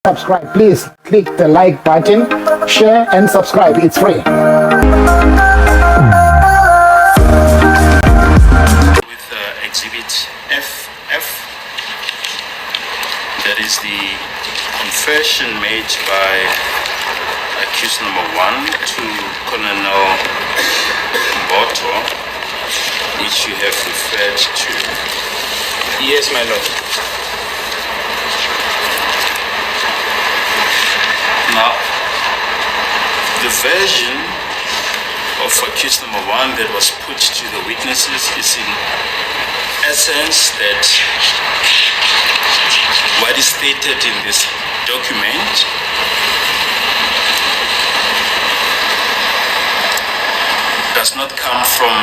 subscribe, please click the like button, share and subscribe. It's free. With exhibit FF, that is the confession made by accused number 1 to Colonel Mboto, which you have referred to. Yes, my lord. Now, the version of accused number 1 that was put to the witnesses is in essence that what is stated in this document does not come from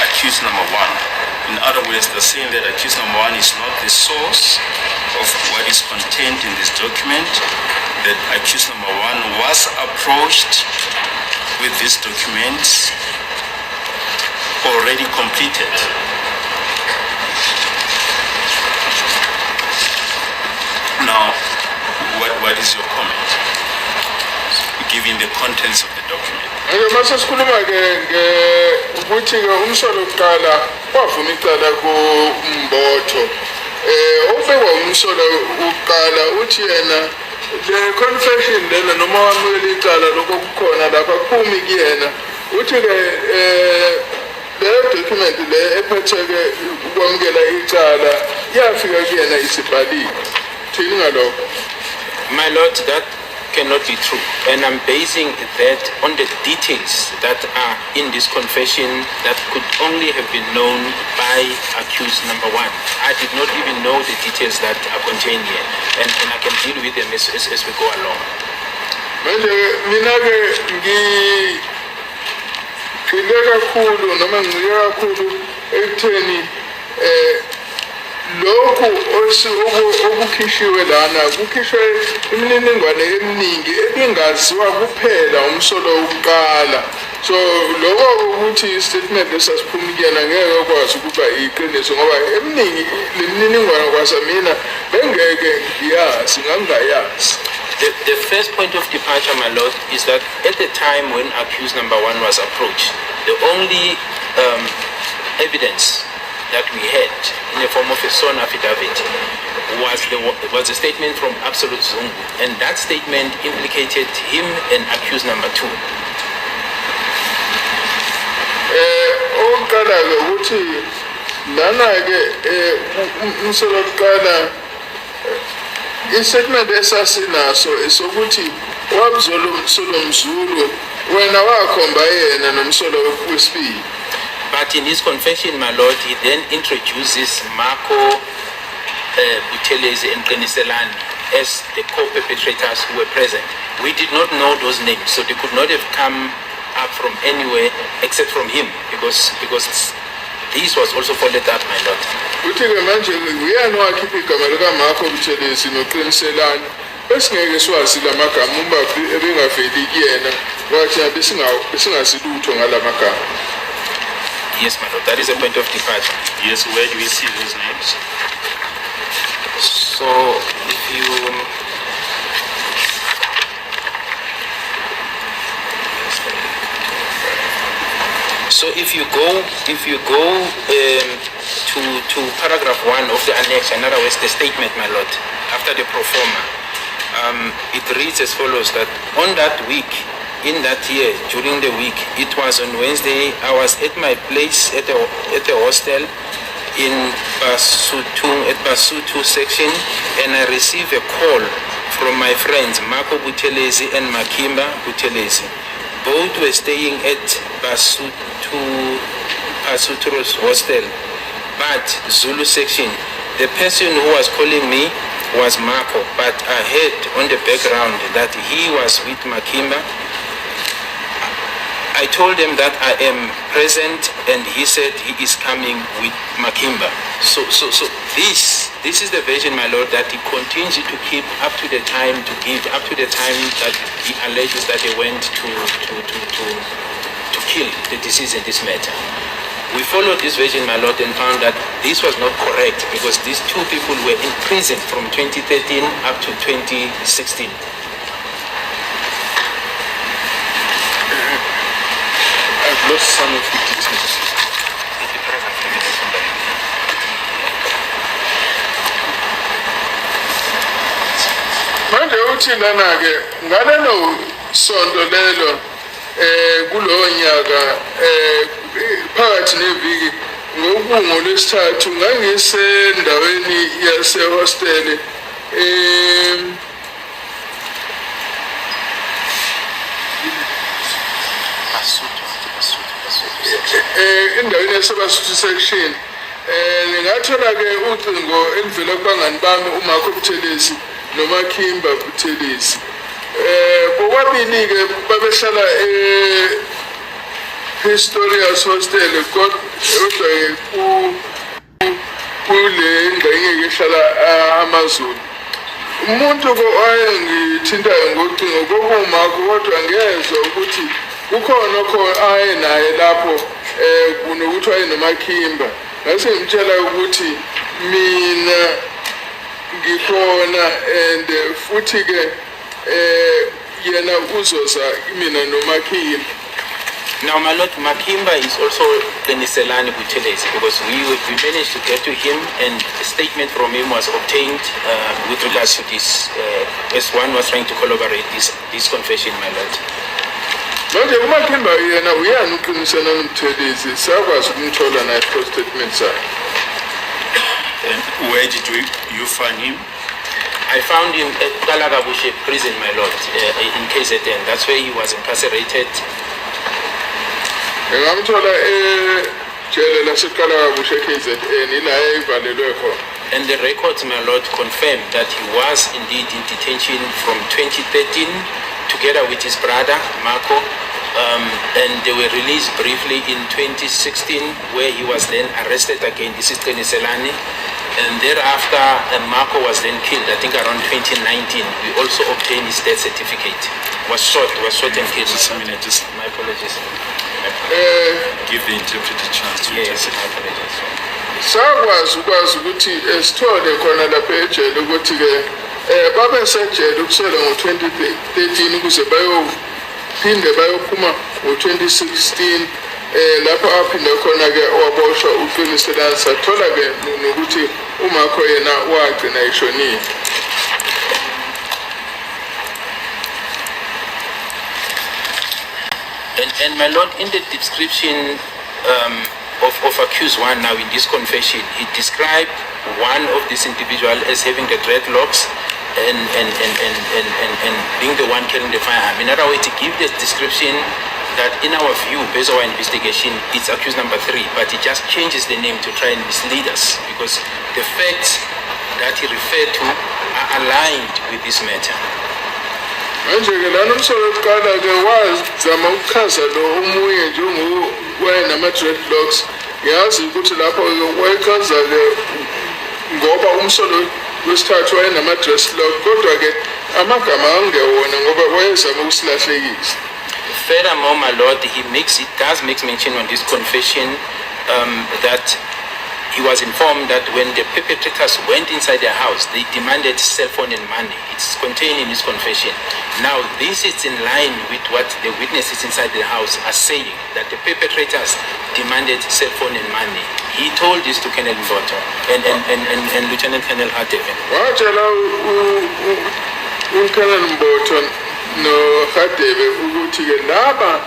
accused number 1. In other words, they're saying that accused number 1 is not the source of what is contained in this document, that accused number 1 was approached with these documents already completed. Now, what is your comment, given the contents of the document? Mase sikhuluma ukuthi umsolo oqala wavuma icala kuMbotho. Ofekwa umsolo oqala uthi yena le confession lena noma wamukela icala lokho kukhona lapha kuphumi kuyena uthi le document le ephetheke ukwamukela icala yafika kuyena isibhaliwe. Thini ngalokho? My lord, that cannot be true, and I'm basing that on the details that are in this confession that could only have been known by accused number 1. I did not even know the details that are contained here, and I can deal with them as we go along. Manje mina ke ngile kakhulu noma ngike kakhulu ekutheni lokhu okukhishiwe lana kukhishwe imininingwane eminingi ebingaziwa kuphela umsolo wokuqala. So lokho ukuthi istatement lesasiphumukela ngeke ukwazi ukuba iqiniso ngoba eminingi lemininingwane kwasamina bengeke ngiyazi ngangayazi. The first point of departure, my lord, is that at the time when accused number 1 was approached, the only evidence that we had in the form of a sworn affidavit was a statement from Absolute Zungu, and that statement implicated him and accused number 2. Oqala ke ukuthi lana ke umsolo oqala istatement esasinaso esokuthi wabzola umsolo mzulu wena wakhomba yena nomsolo wesibili. But in his confession, my lord, he then introduces Marco Buthelezi and Qiniselani as the co-perpetrators who were present. We did not know those names, so they could not have come up from anywhere except from him, because this was also followed up, my lord. Uthi ke manje uyena wakhipha igama lika Marco Buthelezi noQiniselani besingeke swazi lamagama uma ebengaveli kuyena wathi besingasilutho ngalamagama. Yes, my lord, that is a point of departure. Yes, where do we see those names? So, if you go to paragraph 1 of the annex, in other words, the statement, my lord, after the pro forma, it reads as follows: that on that week, in that year, during the week, it was on Wednesday, I was at my place at the hostel in Basutu section, and I received a call from my friends Marco Buthelezi and Makimba Buthelezi. Both were staying at Basutu's hostel, but Zulu section. The person who was calling me was Marco, but I heard on the background that he was with Makimba. I told him that I am present, and he said he is coming with Makimba. So this is the version, my lord, that he continues to keep up to the time that he alleges that he went to kill the deceased in this matter. We followed this version, my lord, and found that this was not correct because these two people were in prison from 2013 up to 2016. I've lost some of the details. Manje uthi lana ke ngalelo sonto lelo kulowo nyaka phakathi neviki ngobungo lwesithathu ngangisendaweni yasehostel endaweni yasebasuthu section ngathola ke ucingo elivela kubangani bami uMakho Buthelezi noMakhimba Buthelezi bobabili ke babehlala Historious Hostel kodwa kule ngeke ehlala amaZulu umuntu ko ayengithintayo ngocingo kokuMakho kodwa ngezwe ukuthi kukhona aye naye lapho kunokuthi aye noMakhimba ngase ngimtshela ukuthi mina ngikhona and futhi ke yena uzoza mina noMakhimba. Now, my lord, Makhimba is also Beniselani Buthelezi because we managed to get to him and a statement from him was obtained with regards to this, as one was trying to corroborate this confession, my lord. Manje uMakhimba yena uyani uqinisana noMthelezi sakwazi ukumthola naye pro statement sakhe. And where did you find him? I found him at Kalagabushe prison, my lord, in KZN. That's where he was incarcerated. Ngamthola ejele laseKalagabushe KZN ila evalelwe khona. And the records, my lord, confirmed that he was indeed in detention from 2013 together with his brother, Marco, and they were released briefly in 2016 where he was then arrested again. This is Beniselani. And thereafter, Marco was then killed, I think around 2019. We also obtained his death certificate. Was shot and killed. Just a minute, just My apologies. give the interpreter a chance to Yes, my apologies. Sakwazi ukuthi esithole khona lapha ejele ukuthi ke babesejele ukusela ngo2013 ukuze bayophinde bayophuma ngo2016 lapho aphinde khona ke waboshwa uQiniselani sathola ke nokuthi uMakho yena wagcina eshonile. And my lord, in the description of accused one now in this confession, he described one of this individual as having the dreadlocks and being the one carrying the firearm. In other words, to give this description that in our view, based on our investigation, it's accused number 3, but he just changes the name to try and mislead us because the facts that he referred to are aligned with this matter. Manje ke lana umsolo oqala ke wazama ukuchaza lo omunye njengowena ama dreadlocks yazi ukuthi lapho wayechaza ke ngoba umsolo wesithathu wayenama dreadlocks kodwa ke amagama angewona ngoba wayezama ukusilahlekisa. Furthermore, my lord, does make mention on this confession that he was informed that when the perpetrators went inside their house, they demanded cell phone and money. It's contained in his confession. Now, this is in line with what the witnesses inside the house are saying, that the perpetrators demanded cell phone and money. He told this to Colonel Mboto and Lieutenant Colonel Hateve. Watshela uColonel Mboto no Hateve ukuthi ke laba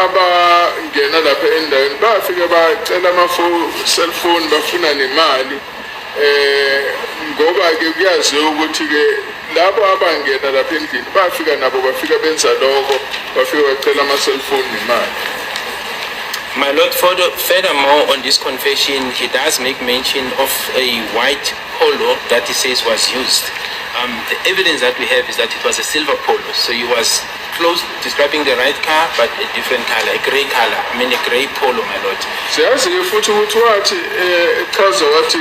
abangena lapha endaweni bafika bacela cell phone bafuna nemali ngoba ke kuyaziwa ukuthi ke labo abangena lapha endlini bafika nabo bafika benza lokho bafika bacela cell phone nemali. My lord, furthermore, on this confession, he does make mention of a white polo that he says was used. The evidence that we have is that it was a silver polo, so he was close describing the right car, but a different color, a gray color. I mean, a gray polo, my lord. Siyazi futhi ukuthi wathi echaza wathi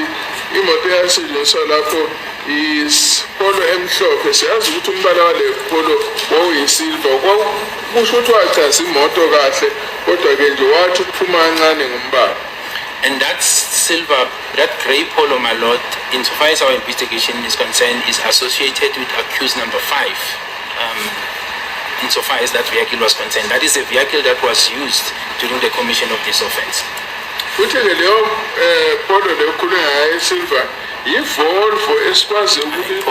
imoto yasetshenziswa lapho is polo emhlophe. Siyazi ukuthi umbala wale polo wayisilver. Kusho ukuthi wachaza imoto kahle, kodwa ke nje wathi aphuma kancane ngombala. And that silver, that grey Polo, my lord, insofar as our investigation is concerned, is associated with accused number 5. Insofar as that vehicle was concerned, that is a vehicle that was used during the commission of this offense. Futhi ke leyo Polo leyo khulunywa ngayo silver i-Volvo esikwazi ukuthi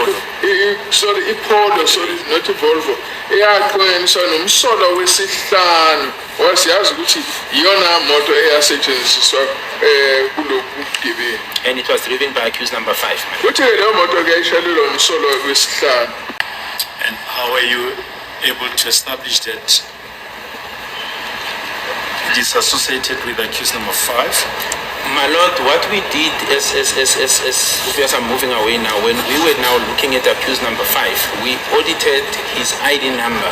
sorry i-Polo sorry not i-Volvo iyaqininiswa nomsolo wesihlanu wasiyazi ukuthi iyona moto eyasetshenziswa kulokhu bugebengu. And it was driven by accused number 5. Futhi ke leyo moto ke ishayelelwa umsolo wesihlanu. And how are you able to establish that it is associated with accused number 5? My lord, what we did as we are moving away now, when we were now looking at accused number 5, we audited his ID number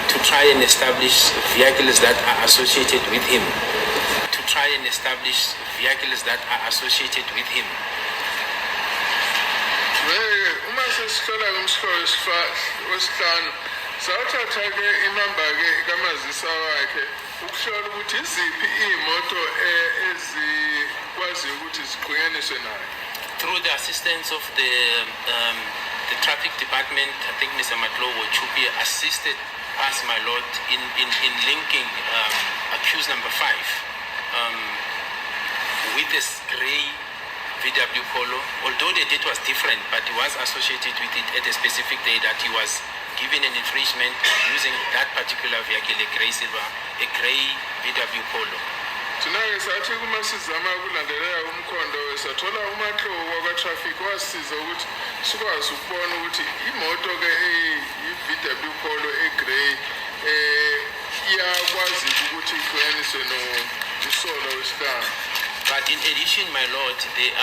to try and establish vehicles that are associated with him. Uma sesihlola umsihlo wesihlanu sathatha ke inamba ke kamazisa wakhe ukuhlola ukuthi iziphi imoto ezikwazi ukuthi ziqhunyaniswe naye. Through the assistance of the traffic department, I think Mr. Matlo Wochupi assisted us, my lord, in linking accused number 5 with this grey VW Polo. Although the date was different, but he was associated with it at a specific day that he was given an infringement using that particular vehicle, a grey VW Polo. Tonight, sathi kuma sizama ukulandelela umkhondo sathola uMatlo wakwa-traffic wasiza ukuthi sikwazi ukubona ukuthi imoto ke i-VW Polo e-grey iyakwazi ukuthi iqhunyaniswe nomsolo wesihlanu. But in addition, my lord, there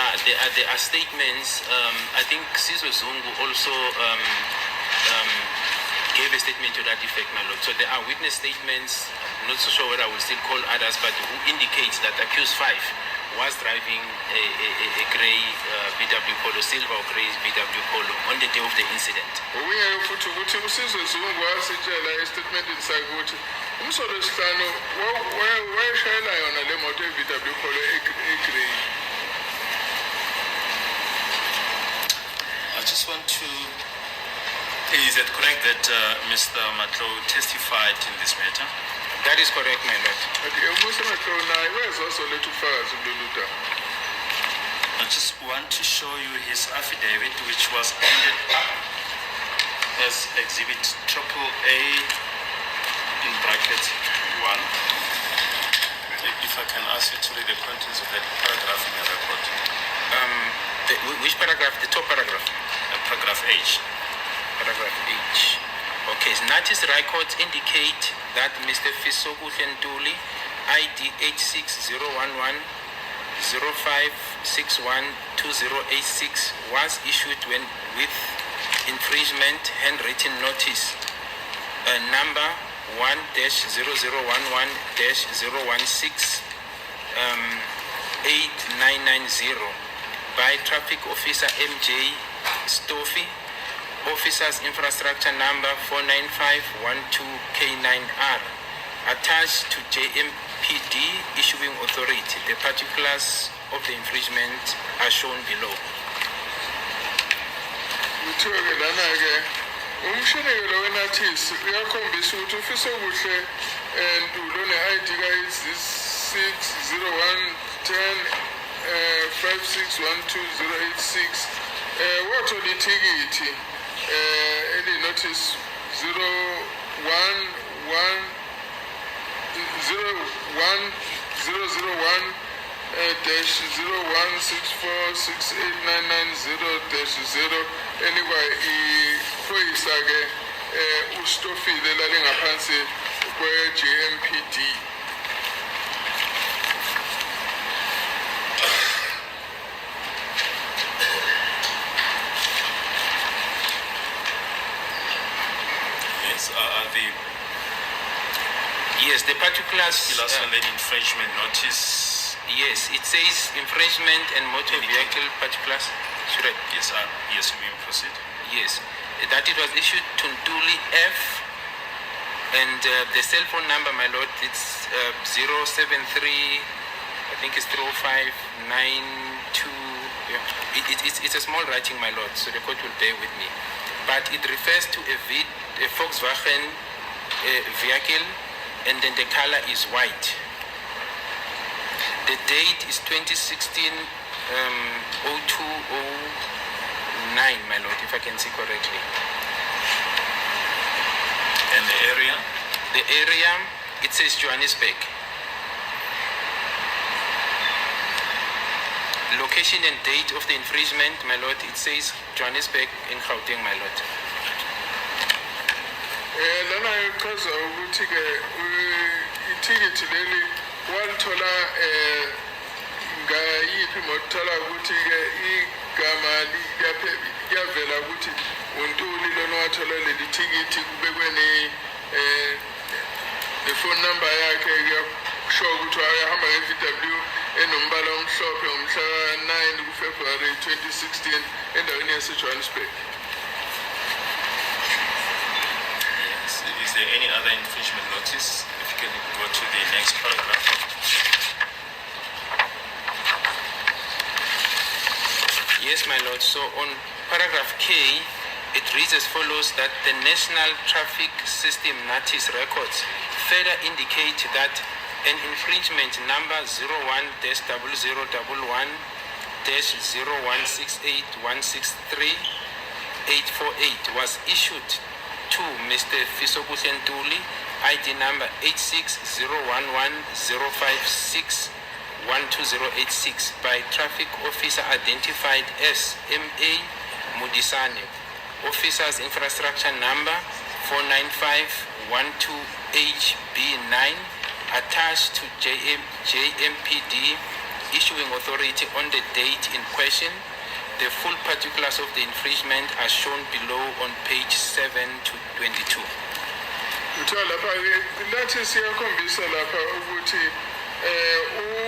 are statements. I think Sizwe Zungu also gave a statement to that effect, my lord. So there are witness statements. I'm not so sure whether I will still call others, but who indicates that accused 5 was driving a grey VW Polo, silver or grey VW Polo, on the day of the incident. Okunye futhi ukuthi uSizwe Zungu wasitshela estatementini sakhe ukuthi umsolo wesihlanu wayeshayela yona le moto e-VW Polo e-grey. I just want to... Is it correct that Mr. Matlo testified in this matter? That is correct, my lord. Okay, Mr. Matlo naye weza lethu ufakazi kulolu daba. I just want to show you his affidavit, which was ended up as Exhibit AAA in brackets 1. If I can ask you to read the contents of that paragraph in the report. Which paragraph? The top paragraph? Paragraph H. Paragraph H. Okay, Natis records indicate that Mr. Fisoku Fentuli, ID 86011 05612086, was issued with infringement handwritten notice number 1-0011-016 8990 by Traffic Officer MJ Stoffy, Officer's Infrastructure number 49512K9R, attached to JMPD Issuing Authority. The particulars of the infringement are shown below. Kuthiwe lana-ke umshenekelo wenathisi uyakhombisa ukuthi ufisa kuhle Ntulo ne-ID ka-60110 5612086 wathola ithikithi eli-notice 016468990-0 enikwa iphoyisa-ke ustofile lalingaphansi kwe-JMPD. Yes, the particulars. Infringement notice. Yes, it says infringement and motor vehicle particulars. Should I? Yes, yes, you may proceed. Yes, that it was issued to Ntuli F. And the cell phone number, my lord, it's 073, I think it's 30592. Yeah. It's a small writing, my lord, so the court will bear with me. But it refers to a Volkswagen vehicle, and then the color is white. The date is 2016 0209, my lord, if I can see correctly. And the area? The area, it says Johannesburg. Location and date of the infringement, my lord, it says Johannesburg in Gauteng, my lord. Lana ichaza ukuthi ke ithikithi leli walithola ngayiphi mothola ukuthi ke igama liyavela ukuthi uNtuli lona wathola leli thikithi kubekwe ne phone number yakhe kusho ukuthi ayahamba nge-VW enombala omhlophe ngomhla 9 kuFebruary 2016 endaweni yaseJohannesburg. Is there any other infringement notice? If you can go to the next paragraph. Yes, my lord. So on paragraph K, it reads as follows: that the National Traffic System NATIS records further indicate that an infringement number 01-0011-0168163-848 was issued to Mr. Fisobuhle Ntuli, ID number 860110561286 by traffic officer identified as M.A. Mudisane, officer's infrastructure number 49512HB9, attached to JMPD issuing authority on the date in question. The full particulars of the infringement are shown below on page 7 to 22. Uthola lapha lathi siyakhombisa lapha ukuthi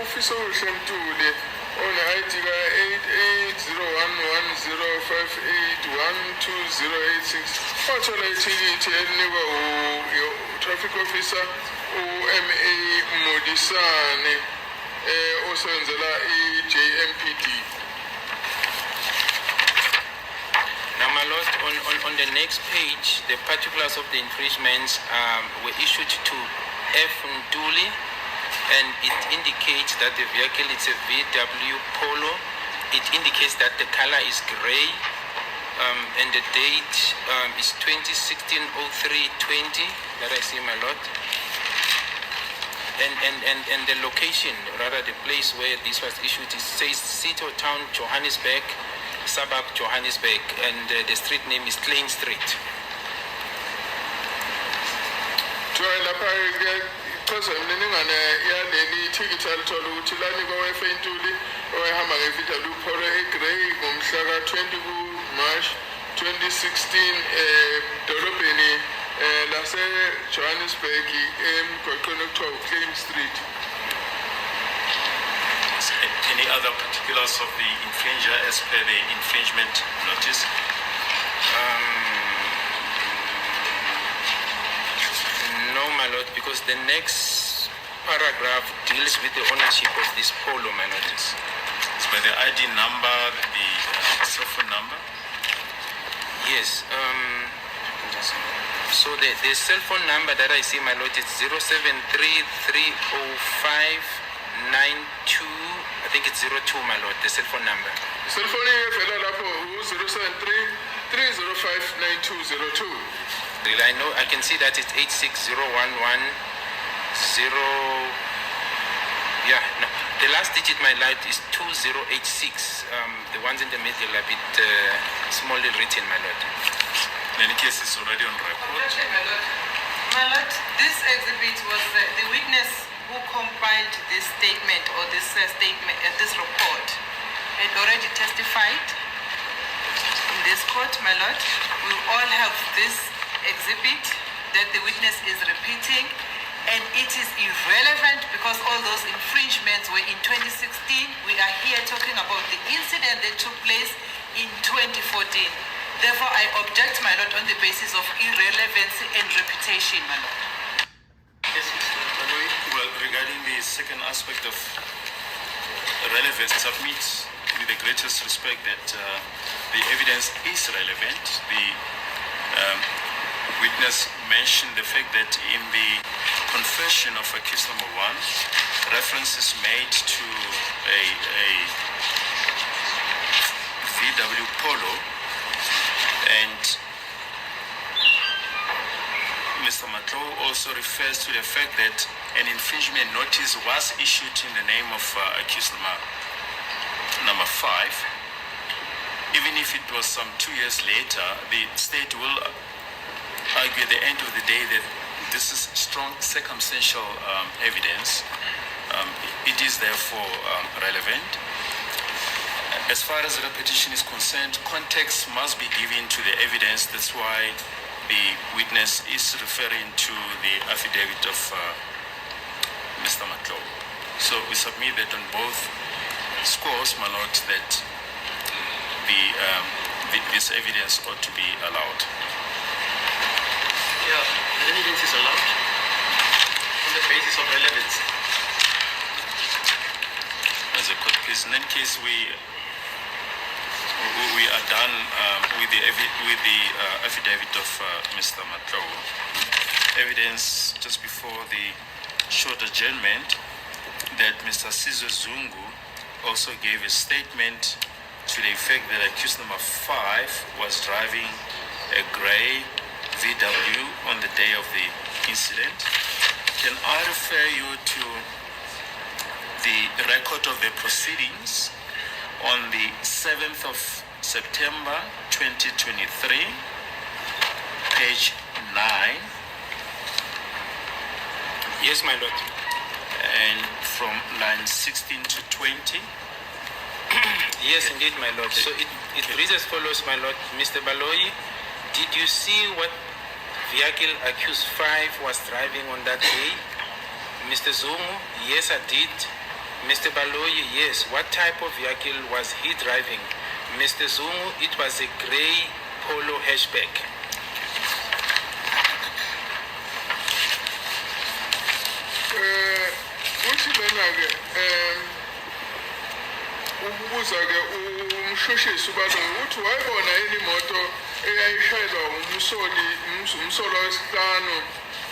uFisobuhle Ntuli ona ID ka 880110581286 wathola ithikithi elinikwa traffic officer uMA Mudisane osebenzela iJMPD. Now, my lord, on the next page, the particulars of the infringements were issued to F. Ntuli, and it indicates that the vehicle is a VW Polo. It indicates that the color is gray, and the date is 2016-03-20 that I see, my lord. And the location, rather the place where this was issued, it says City or Town, Johannesburg, suburb Johannesburg, and the street name is Klein Street. Lapha ichaza imininingwane yaleli thikithi alithola ukuthi lanikwa wefe Ntuli owahamba nge-VW Polo eGrey ngomhla ka-20 kuMarch 2016 edolobheni lase-Johannesburg emgwaqweni okuthiwa uClaim Street. Any other particulars of the infringer as per the infringement notice? No, my lord, because the next paragraph deals with the ownership of this Polo, my lord. It's by the ID number, the cell phone number? Yes. So the cell phone number that I see, my lord, is 073-305-92. I think it's 02, my lord, the cell phone number. Cell phone yevela lapho 073-305-9202. I know, I can see that it's 86011 Yeah, no. The last digit, my lord, is 2086. The ones in the middle are a bit smallly written, my lord. In any case, it's already on record. Objection, my lord. My lord, this exhibit was the witness who compiled this statement or this statement, this report, had already testified in this court, my lord. We all have this exhibit that the witness is repeating, and it is irrelevant because all those infringements were in 2016. We are here talking about the incident that took place in 2014. Therefore, I object, my lord, on the basis of irrelevancy and reputation, my lord. second aspect of relevance, submit with the greatest respect that the evidence is relevant. The witness mentioned the fact that in the confession of accused number 1, reference is made to a VW Polo, and Mr. Matlo also refers to the fact that an infringement notice was issued in the name of accused number 5. Even if it was some 2 years later, the state will argue at the end of the day that this is strong circumstantial evidence. It is therefore relevant. As far as repetition is concerned, context must be given to the evidence. That's why the witness is referring to the affidavit of Mr. Matlo. So we submit that on both scores, my lord, that this evidence ought to be allowed. Yeah, the evidence is allowed on the basis of relevance. As a court, please. In any case, we are done with the affidavit of Mr. Matlo. Evidence just before the short adjournment that Mr. Sizwe Zungu also gave a statement to the effect that accused number 5 was driving a grey VW on the day of the incident. Can I refer you to the record of the proceedings on the 7th of September 2023, page 9? Yes, my lord. And from line 16 to 20? Yes, indeed, my lord. So it reads as follows, my lord. Mr. Baloyi, did you see what vehicle accused 5 was driving on that day? Mr. Zungu, yes, I did. Mr. Baloyi, yes. What type of vehicle was he driving? Mr. Zungu, it was a grey Polo hatchback. Uthi lena-ke ukubuza-ke umshushisi ubalungu ukuthi wayibona yini imoto eyayishayelwa umsolo wesihlanu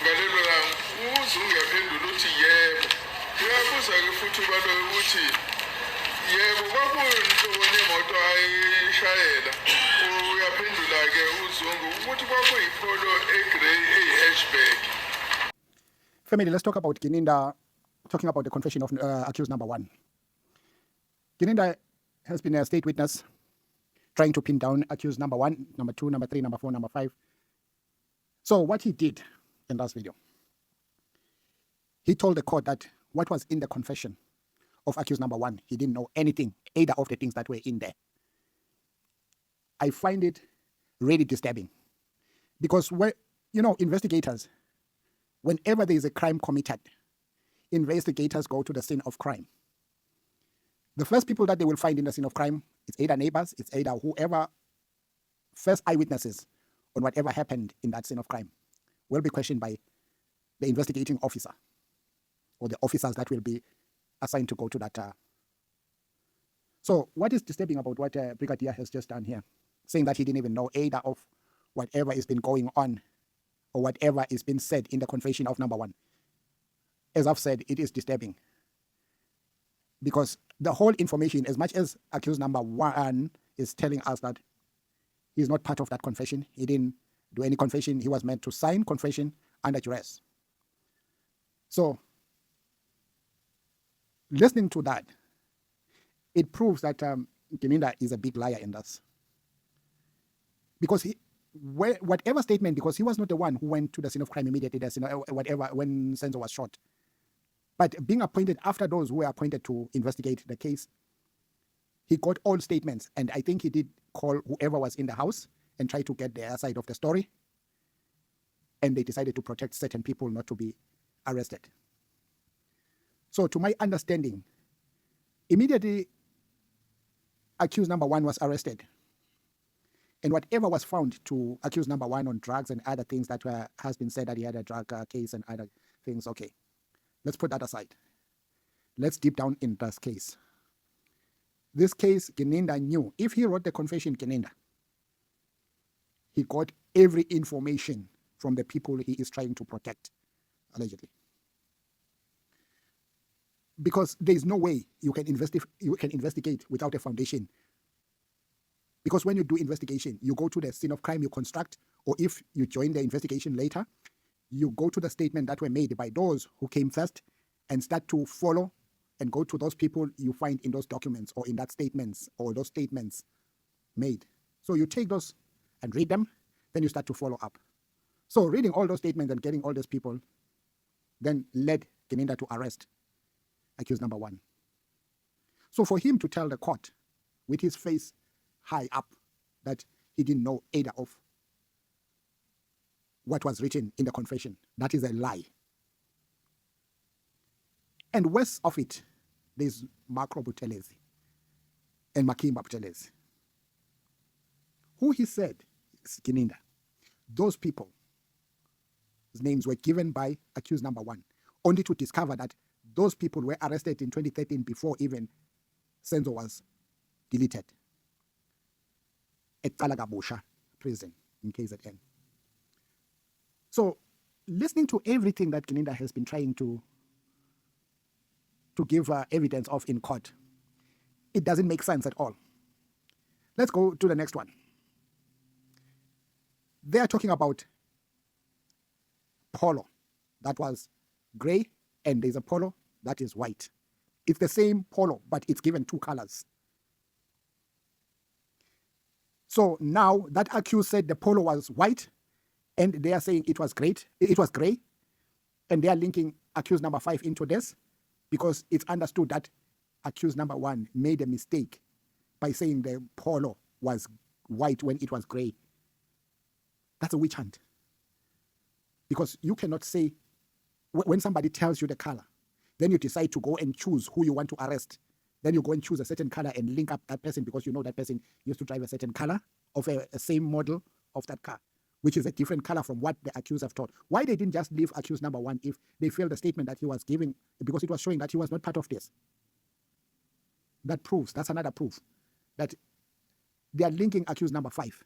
ngalelo langa. UZungu yaphendula uthi yebo. Uyabuza-ke futhi ubalungu ukuthi yebo kwakuyinhloboni imoto ayishayela. Uyaphendula-ke uZungu ukuthi kwakuyipolo egrey eyi-hatchback. Family, let's talk about Gininda, talking about the confession of accused number 1. Gininda has been a state witness trying to pin down accused number 1, number 2, number 3, number 4, number 5. So what he did in that video, he told the court that what was in the confession of accused number 1, he didn't know anything, either of the things that were in there. I find it really disturbing because, investigators, whenever there is a crime committed, investigators go to the scene of crime. The first people that they will find in the scene of crime, it's either neighbors, it's either whoever, first eyewitnesses on whatever happened in that scene of crime will be questioned by the investigating officer or the officers that will be assigned to go to that. So what is disturbing about what Brigadier has just done here, saying that he didn't even know either of whatever has been going on or whatever is being said in the confession of number 1. As I've said, it is disturbing. Because the whole information, as much as accused number 1 is telling us that he's not part of that confession, he didn't do any confession, he was meant to sign confession under duress. So, listening to that, it proves that Gininda is a big liar in this. Because whatever statement, because he was not the one who went to the scene of crime immediately, when Senzo was shot. But being appointed after those who were appointed to investigate the case, he got all statements. And I think he did call whoever was in the house and try to get their side of the story. And they decided to protect certain people not to be arrested. So to my understanding, immediately accused number 1 was arrested. And whatever was found to accuse number 1 on drugs and other things that has been said that he had a drug case and other things, okay, let's put that aside. let's deep down in this case. This case, Gininda knew. If he wrote the confession, Gininda, he got every information from the people he is trying to protect, allegedly. Because there is no way you can investigate without a foundation. Because when you do investigation, you go to the scene of crime you construct, or if you join the investigation later, you go to the statement that were made by those who came first and start to follow and go to those people you find in those documents or in that statements or those statements made. So you take those and read them, then you start to follow up. So reading all those statements and getting all those people then led Gininda to arrest accused number one. So for him to tell the court with his face high up that he didn't know either of what was written in the confession, that is a lie. And west of it, there's Macro Buthelezi and Makimba Buthelezi, who he said is Gininda. Those people's names were given by accused number one, only to discover that those people were arrested in 2013 before even Senzo was deleted at Kalagabusha prison in KZN. So listening to everything that Gininda has been trying to give evidence of in court, it doesn't make sense at all. Let's go to the next one. They are talking about polo that was gray, and there's a polo that is white. It's the same polo, but it's given two colors. So now that accused said the polo was white, and they are saying it was gray, and they are linking accused number 5 into this, because it's understood that accused number 1 made a mistake by saying the polo was white when it was gray. That's a witch hunt. Because you cannot say, when somebody tells you the color, then you decide to go and choose who you want to arrest. Then you go and choose a certain color and link up that person because you know that person used to drive a certain color of a same model of that car, which is a different color from what the accused have taught. Why they didn't just leave accused number 1 if they feel the statement that he was giving, because it was showing that he was not part of this. That proves, that's another proof, that they are linking accused number 5.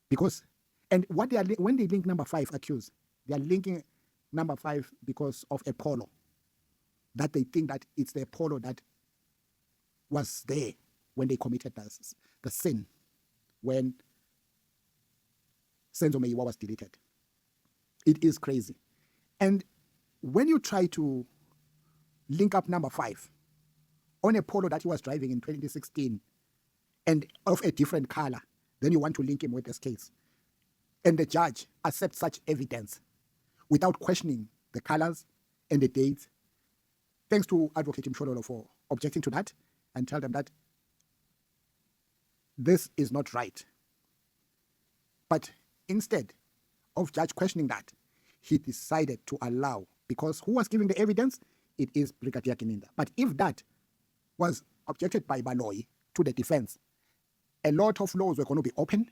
Because, and what they are, when they link number 5 accused, they are linking number 5 because of a polo. That they think that it's the polo that was there when they committed the sin, when Senzo Meyiwa was deleted. It is crazy. And when you try to link up number 5 on a polo that he was driving in 2016 and of a different color, then you want to link him with this case. And the judge accepts such evidence without questioning the colors and the dates. Thanks to Advocate Mshololo for objecting to that and tell them that this is not right. But instead of judge questioning that, he decided to allow, because who was giving the evidence? It is Brigadier Gininda. But if that was objected by Baloyi to the defense, a lot of laws were going to be open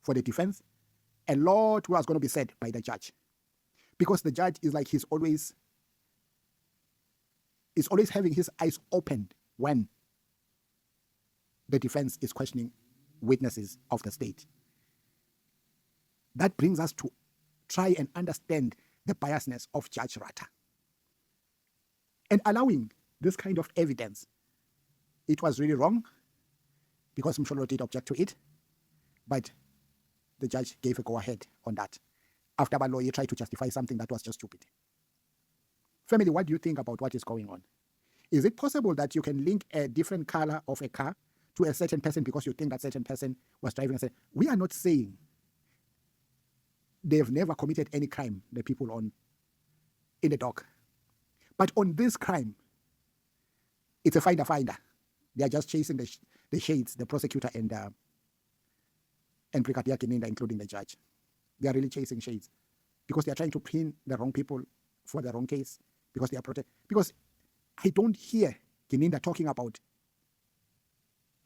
for the defense. A lot was going to be said by the judge. Because the judge is like he's always having his eyes opened when the defense is questioning witnesses of the state. That brings us to try and understand the biasness of Judge Ratha. And allowing this kind of evidence, it was really wrong, because Mshololo did object to it, but the judge gave a go-ahead on that, after Baloyi tried to justify something that was just stupid. Family, what do you think about what is going on? Is it possible that you can link a different color of a car to a certain person because you think that certain person was driving a certain... We are not saying they've never committed any crime, the people in the dock. But on this crime, it's a finder-finder. They are just chasing the shades, the prosecutor and Brigadier Gininda, including the judge. They are really chasing shades because they are trying to pin the wrong people for the wrong case, because they are because I don't hear Gininda talking about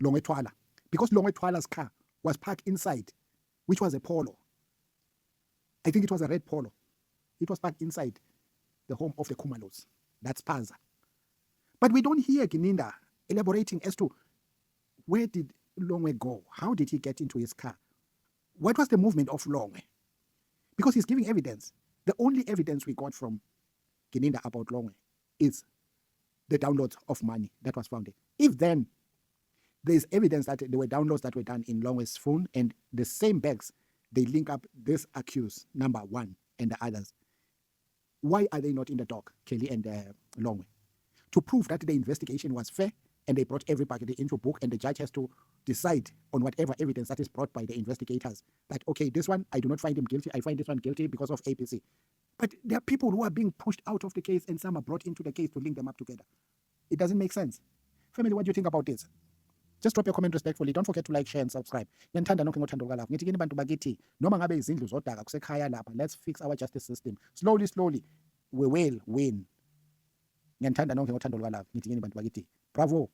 Longwetwala, because Longwetwala's car was parked inside, which was a Polo. I think it was a red Polo. It was parked inside the home of the Kumalos. That's Paza. But we don't hear Gininda elaborating as to where did Longwe go? How did he get into his car? What was the movement of Longwe? Because he's giving evidence. The only evidence we got from Gininda about Longwe is the downloads of money that was found. If then there's evidence that there were downloads that were done in Longwe's phone and the same bags, they link up this accused number one and the others, why are they not in the dock, Kelly and Longwe? To prove that the investigation was fair and they brought everybody into book and the judge has to decide on whatever evidence that is brought by the investigators that, okay, this one, I do not find him guilty. I find this one guilty because of APC. But there are people who are being pushed out of the case and some are brought into the case to link them up together. It doesn't make sense. Family, what do you think about this? Just drop your comment respectfully. Don't forget to like, share, and subscribe. Ngiyathanda nonke ngothando lukalapha. Ngithi kini bantu bakithi noma ngabe izindlu zodaka kusekhaya lapha. Let's fix our justice system. Slowly, we will win. Ngiyathanda nonke ngothando lukalapha. Ngithi kini bantu bakithi. Bravo.